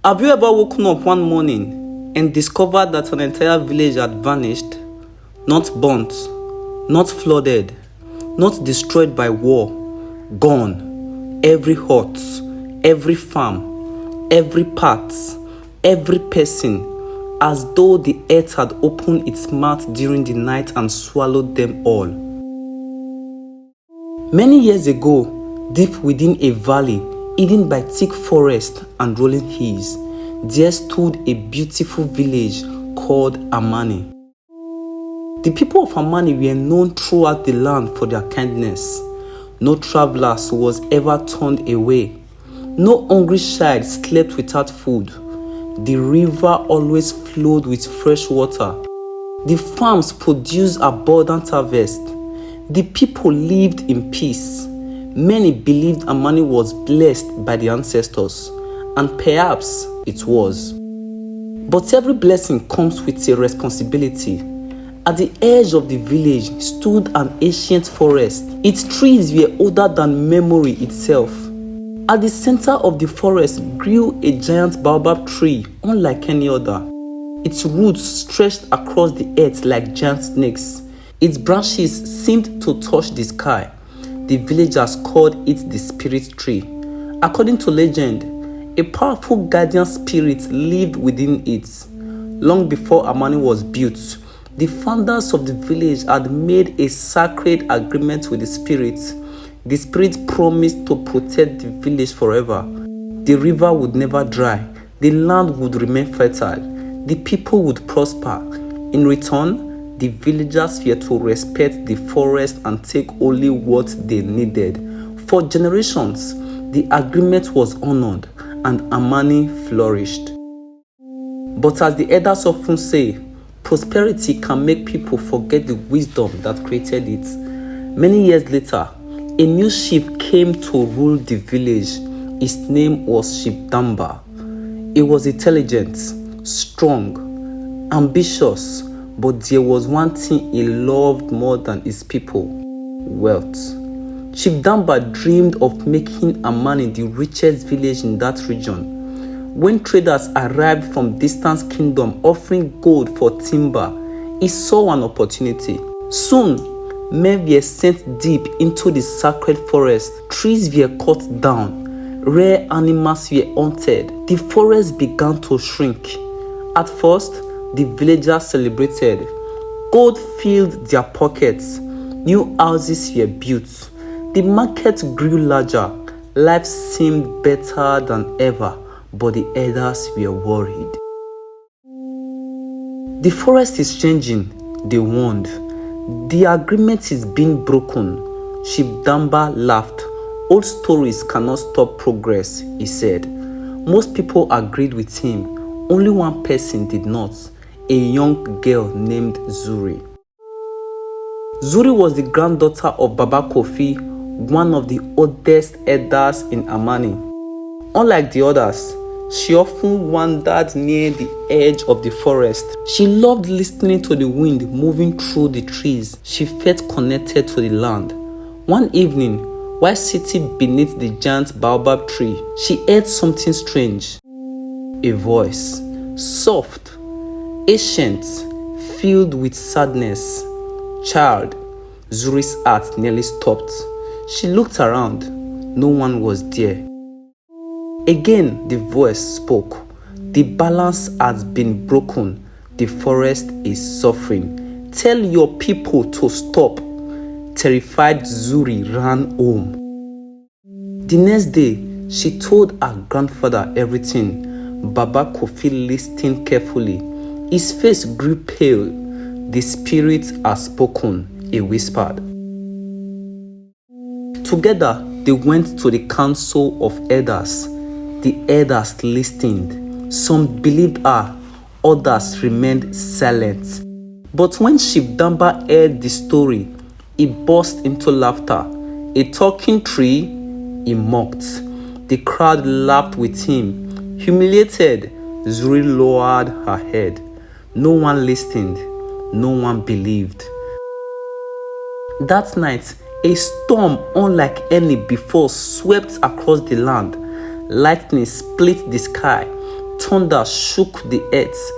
Have you ever woken up one morning and discovered that an entire village had vanished? Not burnt, not flooded, not destroyed by war, gone. Every hut, every farm, every part, every person, as though the earth had opened its mouth during the night and swallowed them all. Many years ago, deep within a valley, hidden by thick forest and rolling hills, there stood a beautiful village called Amani. The people of Amani were known throughout the land for their kindness. No traveler was ever turned away. No hungry child slept without food. The river always flowed with fresh water. The farms produced abundant harvest. The people lived in peace. Many believed Amani was blessed by the ancestors, and perhaps it was. But every blessing comes with a responsibility. At the edge of the village stood an ancient forest. Its trees were older than memory itself. At the center of the forest grew a giant baobab tree, unlike any other. Its roots stretched across the earth like giant snakes. Its branches seemed to touch the sky. The villagers called it the spirit tree. According to legend, a powerful guardian spirit lived within it. Long before Amani was built, the founders of the village had made a sacred agreement with the spirit. The spirit promised to protect the village forever. The river would never dry. The land would remain fertile. The people would prosper. In return, the villagers were to respect the forest and take only what they needed. For generations, the agreement was honored and Amani flourished. But as the elders often say, prosperity can make people forget the wisdom that created it. Many years later, a new chief came to rule the village. His name was Chief Damba. He was intelligent, strong, ambitious, but there was one thing he loved more than his people: wealth. Chief Damba dreamed of making Amani the richest village in that region. When traders arrived from distant kingdoms offering gold for timber, he saw an opportunity. Soon, men were sent deep into the sacred forest. Trees were cut down. Rare animals were hunted. The forest began to shrink. At first, the villagers celebrated. Gold filled their pockets. New houses were built. The market grew larger. Life seemed better than ever, but the elders were worried. The forest is changing, they warned. The agreement is being broken. Chief Damba laughed. Old stories cannot stop progress, he said. Most people agreed with him. Only one person did not. A young girl named Zuri. Zuri was the granddaughter of Baba Kofi, one of the oldest elders in Amani. Unlike the others, she often wandered near the edge of the forest. She loved listening to the wind moving through the trees. She felt connected to the land. One evening, while sitting beneath the giant baobab tree, she heard something strange. A voice, soft, ancient, filled with sadness. Child, Zuri's heart nearly stopped. She looked around. No one was there. Again, the voice spoke. The balance has been broken. The forest is suffering. Tell your people to stop. Terrified, Zuri ran home. The next day, she told her grandfather everything. Baba Kofi listened carefully. His face grew pale. The spirit has spoken, he whispered. Together, they went to the council of elders. The elders listened. Some believed her, others remained silent. But when Chief Damba heard the story, he burst into laughter. A talking tree, he mocked. The crowd laughed with him. Humiliated, Zuri lowered her head. No one listened. No one believed. That night, a storm unlike any before swept across the land. Lightning split the sky. thunder shook the earth.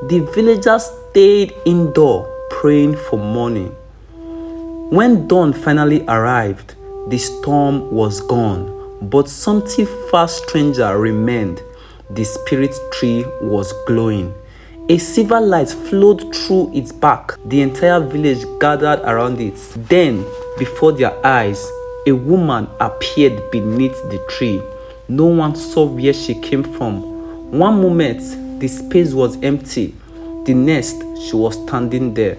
The villagers stayed indoor praying for morning. When dawn finally arrived, the storm was gone, but something far stranger remained. The spirit tree was glowing. A silver light flowed through its bark. The entire village gathered around it. Then, before their eyes, a woman appeared beneath the tree. No one saw where she came from. One moment, the space was empty. The next, she was standing there.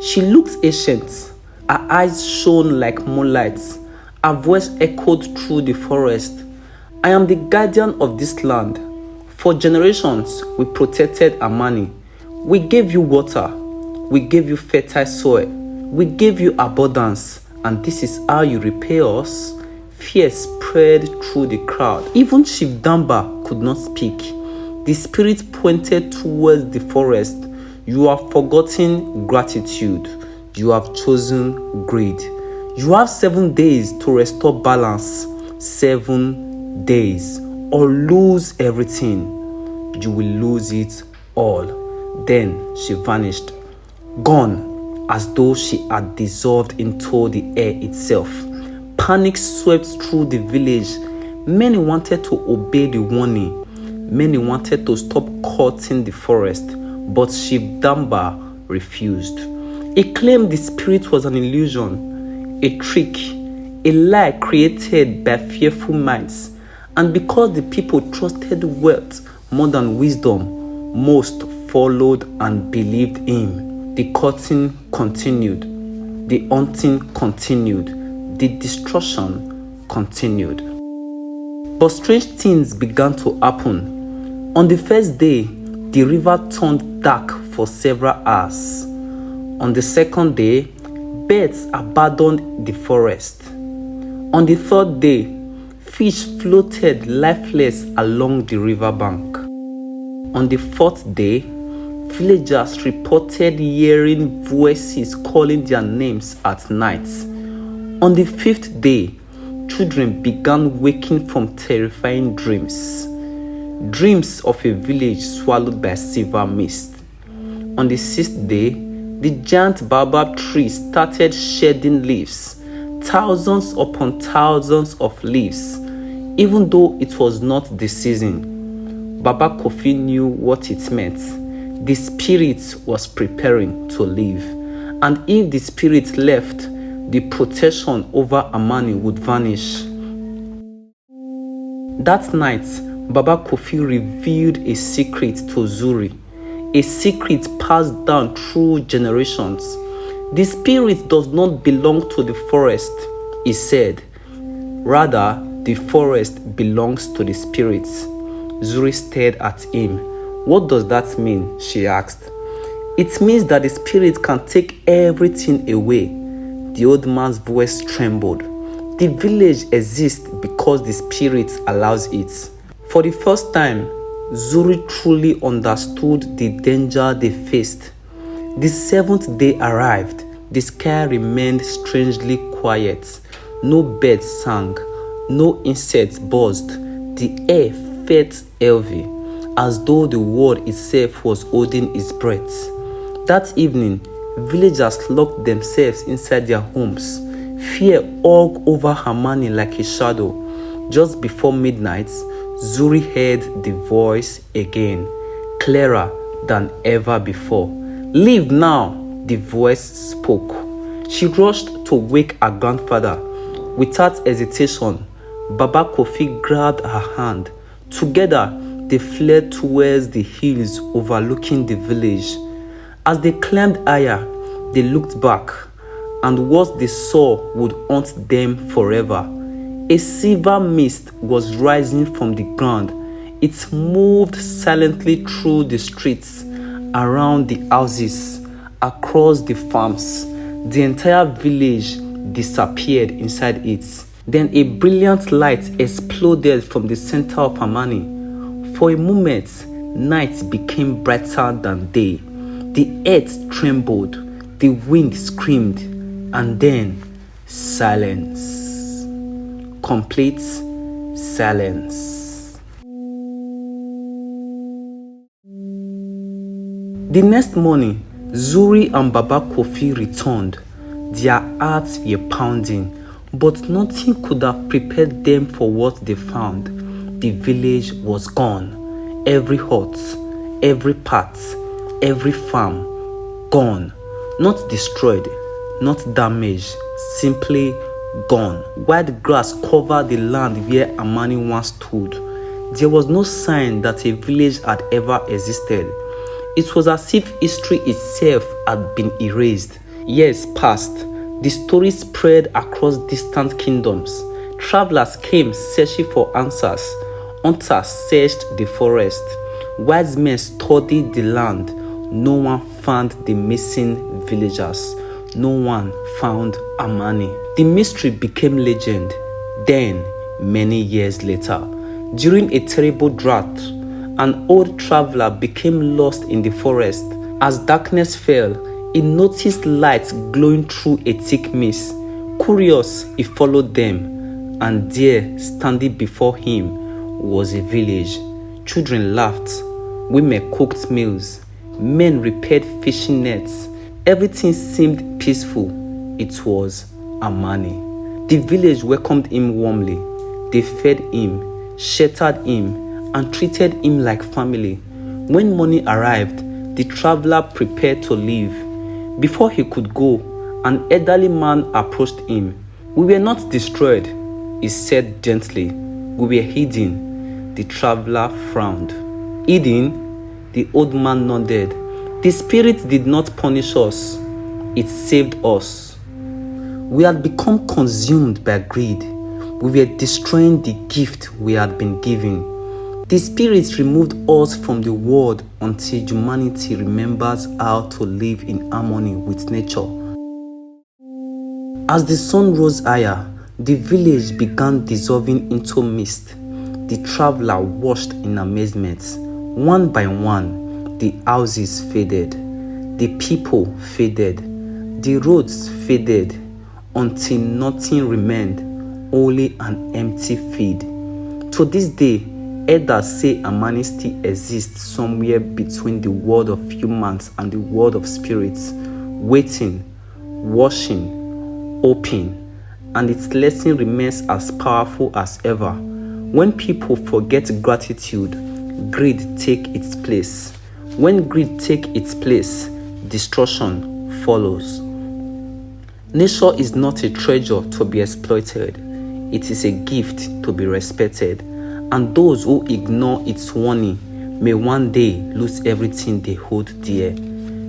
She looked ancient. Her eyes shone like moonlight. Her voice echoed through the forest. I am the guardian of this land. For generations, we protected Amani. We gave you water. We gave you fertile soil. We gave you abundance. And this is how you repay us? Fear spread through the crowd. Even Chief Damba could not speak. The spirit pointed towards the forest. You have forgotten gratitude. You have chosen greed. You have 7 days to restore balance. 7 days, or lose everything. You will lose it all. Then she vanished, gone, as though she had dissolved into the air itself. Panic swept through the village. Many wanted to obey the warning. Many wanted to stop cutting the forest, but Chief Damba refused. He claimed the spirit was an illusion, a trick, a lie created by fearful minds. And because the people trusted wealth more than wisdom, most followed and believed him. The cutting continued, the hunting continued, the destruction continued. But strange things began to happen. On the first day, the river turned dark for several hours. On the second day, birds abandoned the forest. On the third day, fish floated lifeless along the riverbank. On the fourth day, villagers reported hearing voices calling their names at night. On the fifth day, children began waking from terrifying dreams. Dreams of a village swallowed by silver mist. On the sixth day, the giant baobab tree started shedding leaves, thousands upon thousands of leaves. Even though it was not the season, Baba Kofi knew what it meant. The spirit was preparing to leave. And if the spirit left, the protection over Amani would vanish. That night, Baba Kofi revealed a secret to Zuri, a secret passed down through generations. The spirit does not belong to the forest, he said. Rather, the forest belongs to the spirits. Zuri stared at him. What does that mean? She asked. It means that the spirit can take everything away. The old man's voice trembled. The village exists because the spirit allows it. For the first time, Zuri truly understood the danger they faced. The seventh day arrived. The sky remained strangely quiet. No birds sang. No insects buzzed. The air felt heavy, as though the world itself was holding its breath. That evening, villagers locked themselves inside their homes. Fear hung over Amani like a shadow. Just before midnight, Zuri heard the voice again, clearer than ever before. Leave now, the voice spoke. She rushed to wake her grandfather. Without hesitation, Baba Kofi grabbed her hand. Together, they fled towards the hills overlooking the village. As they climbed higher, they looked back, and what they saw would haunt them forever. A silver mist was rising from the ground. It moved silently through the streets, around the houses, across the farms. The entire village disappeared inside it. Then a brilliant light exploded from the center of Amani. For a moment, night became brighter than day. The earth trembled, the wind screamed, and then silence. Complete silence. The next morning, Zuri and Baba Kofi returned. Their hearts were pounding, but nothing could have prepared them for what they found. The village was gone. Every hut, every path, every farm, gone. Not destroyed, not damaged, simply gone. White grass covered the land where Amani once stood. There was no sign that a village had ever existed. It was as if history itself had been erased. Years passed. The story spread across distant kingdoms. Travelers came searching for answers. Hunters searched the forest. Wise men studied the land. No one found the missing villagers. No one found Amani. The mystery became legend. Then, many years later, during a terrible drought, an old traveler became lost in the forest. As darkness fell, he noticed lights glowing through a thick mist. Curious, he followed them, and there, standing before him, was a village. Children laughed, women cooked meals, men repaired fishing nets. Everything seemed peaceful. It was Amani. The village welcomed him warmly. They fed him, sheltered him, and treated him like family. When morning arrived, the traveler prepared to leave. Before he could go, an elderly man approached him. "We were not destroyed," he said gently. "We were hidden." The traveler frowned. "Hidden?" The old man nodded. "The spirit did not punish us. It saved us. We had become consumed by greed. We were destroying the gift we had been given. The Spirit removed us from the world until humanity remembers how to live in harmony with nature." As the sun rose higher, the village began dissolving into mist. The traveler watched in amazement. One by one, the houses faded. The people faded. The roads faded until nothing remained, only an empty field. To this day, elders say Amani still exists somewhere between the world of humans and the world of spirits, waiting, watching, hoping, and its lesson remains as powerful as ever. When people forget gratitude, greed takes its place. When greed takes its place, destruction follows. Nature is not a treasure to be exploited. It is a gift to be respected. And those who ignore its warning may one day lose everything they hold dear.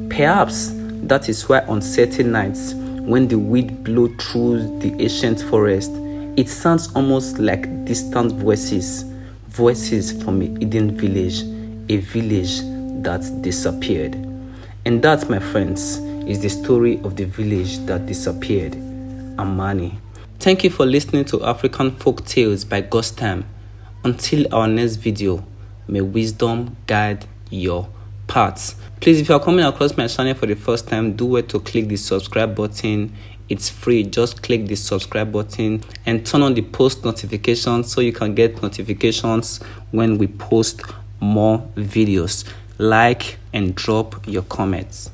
Perhaps that is why on certain nights, when the wind blows through the ancient forest, it sounds almost like distant voices from a hidden village, a village that disappeared. And that, my friends, is the story of the village that disappeared, Amani. Thank you for listening to African Folk Tales by Godstime. Until our next video, may wisdom guide your paths. Please, if you are coming across my channel for the first time, do well to click the subscribe button. It's free. Just click the subscribe button and turn on the post notifications so you can get notifications when we post more videos. Like and drop your comments.